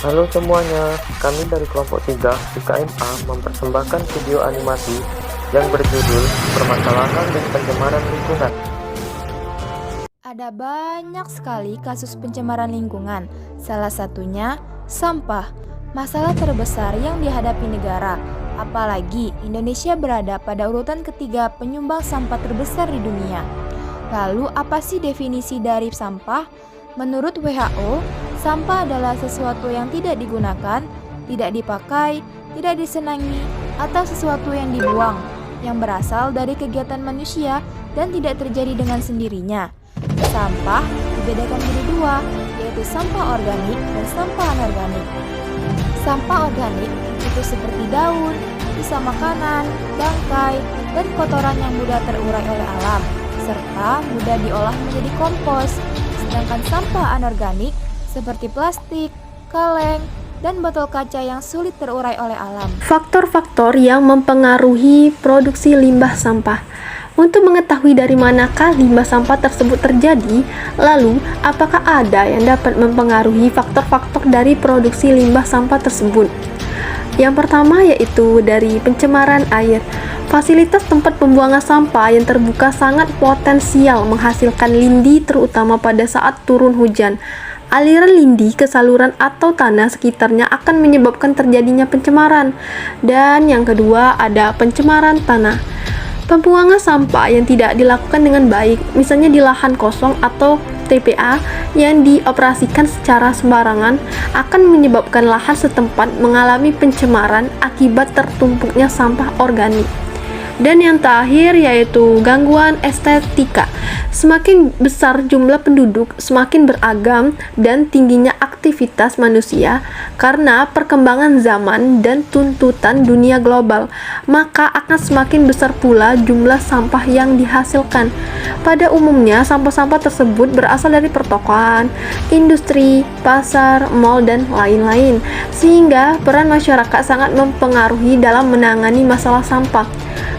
Halo semuanya, kami dari kelompok 3 IKMA mempersembahkan video animasi yang berjudul Permasalahan dan Pencemaran Lingkungan. Ada banyak sekali kasus pencemaran lingkungan, salah satunya sampah, masalah terbesar yang dihadapi negara. Apalagi Indonesia berada pada urutan ketiga penyumbang sampah terbesar di dunia. Lalu apa sih definisi dari sampah? Menurut WHO, sampah adalah sesuatu yang tidak digunakan, tidak dipakai, tidak disenangi, atau sesuatu yang dibuang, yang berasal dari kegiatan manusia dan tidak terjadi dengan sendirinya. Sampah dibedakan menjadi dua, yaitu sampah organik dan sampah anorganik. Sampah organik itu seperti daun, sisa makanan, bangkai, dan kotoran yang mudah terurai oleh alam, serta mudah diolah menjadi kompos. Sedangkan sampah anorganik seperti plastik, kaleng, dan botol kaca yang sulit terurai oleh alam. Faktor-faktor yang mempengaruhi produksi limbah sampah. Untuk mengetahui dari manakah limbah sampah tersebut terjadi, lalu apakah ada yang dapat mempengaruhi faktor-faktor dari produksi limbah sampah tersebut? Yang pertama yaitu dari pencemaran air. Fasilitas tempat pembuangan sampah yang terbuka sangat potensial menghasilkan lindi terutama pada saat turun hujan. Aliran lindi ke saluran atau tanah sekitarnya akan menyebabkan terjadinya pencemaran. Dan yang kedua ada pencemaran tanah. Pembuangan sampah yang tidak dilakukan dengan baik, misalnya di lahan kosong atau TPA yang dioperasikan secara sembarangan, akan menyebabkan lahan setempat mengalami pencemaran akibat tertumpuknya sampah organik. Dan yang terakhir yaitu gangguan estetika. Semakin besar jumlah penduduk, semakin beragam dan tingginya aktivitas manusia karena perkembangan zaman dan tuntutan dunia global, maka akan semakin besar pula jumlah sampah yang dihasilkan. Pada umumnya, sampah-sampah tersebut berasal dari pertokoan, industri, pasar, mal, dan lain-lain, sehingga peran masyarakat sangat mempengaruhi dalam menangani masalah sampah.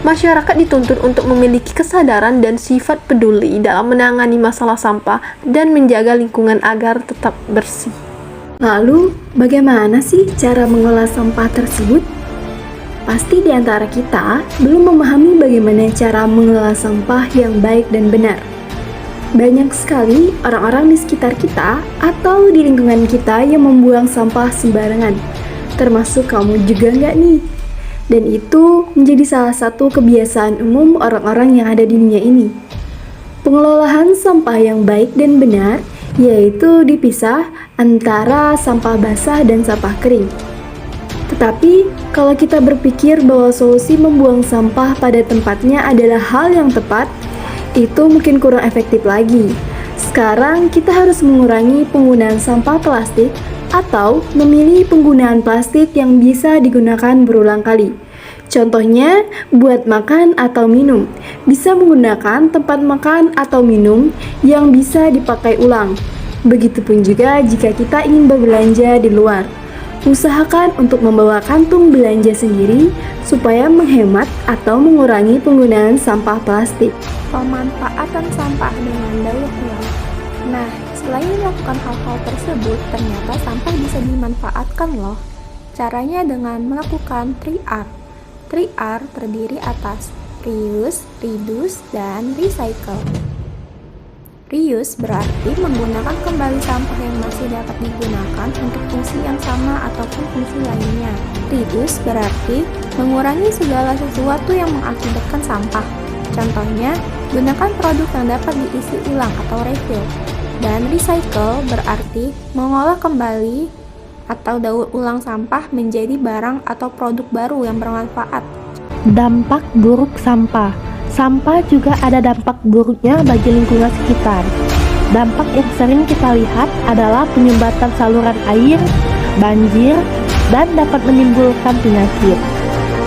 Masyarakat dituntut untuk memiliki kesadaran dan sifat peduli dalam menangani masalah sampah dan menjaga lingkungan agar tetap bersih. Lalu, bagaimana sih cara mengolah sampah tersebut? Pasti di antara kita belum memahami bagaimana cara mengelola sampah yang baik dan benar. Banyak sekali orang-orang di sekitar kita atau di lingkungan kita yang membuang sampah sembarangan. Termasuk kamu juga nggak nih? Dan itu menjadi salah satu kebiasaan umum orang-orang yang ada di dunia ini. Pengelolaan sampah yang baik dan benar yaitu dipisah antara sampah basah dan sampah kering. Tetapi, kalau kita berpikir bahwa solusi membuang sampah pada tempatnya adalah hal yang tepat, itu mungkin kurang efektif lagi. Sekarang kita harus mengurangi penggunaan sampah plastik atau memilih penggunaan plastik yang bisa digunakan berulang kali. Contohnya, buat makan atau minum, bisa menggunakan tempat makan atau minum yang bisa dipakai ulang. Begitupun juga jika kita ingin berbelanja di luar. Usahakan untuk membawa kantung belanja sendiri supaya menghemat atau mengurangi penggunaan sampah plastik. Pemanfaatan sampah dengan daur ulang. Nah, selain melakukan hal-hal tersebut, ternyata sampah bisa dimanfaatkan loh. Caranya dengan melakukan 3R. 3R terdiri atas reuse, reduce, dan recycle. Reuse berarti menggunakan kembali sampah yang masih dapat digunakan untuk fungsi yang sama ataupun fungsi lainnya. Reduce berarti mengurangi segala sesuatu yang mengakibatkan sampah. Contohnya, gunakan produk yang dapat diisi ulang atau refill. Dan recycle berarti mengolah kembali atau daur ulang sampah menjadi barang atau produk baru yang bermanfaat. Dampak buruk sampah. Sampah juga ada dampak buruknya bagi lingkungan sekitar. Dampak yang sering kita lihat adalah penyumbatan saluran air, banjir, dan dapat menimbulkan penyakit.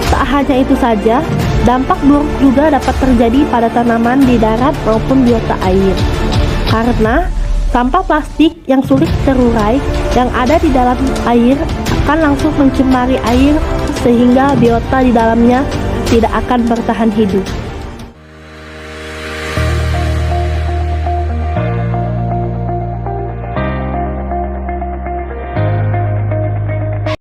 Tak hanya itu saja, dampak buruk juga dapat terjadi pada tanaman di darat maupun biota air. Karena sampah plastik yang sulit terurai yang ada di dalam air akan langsung mencemari air sehingga biota di dalamnya tidak akan bertahan hidup.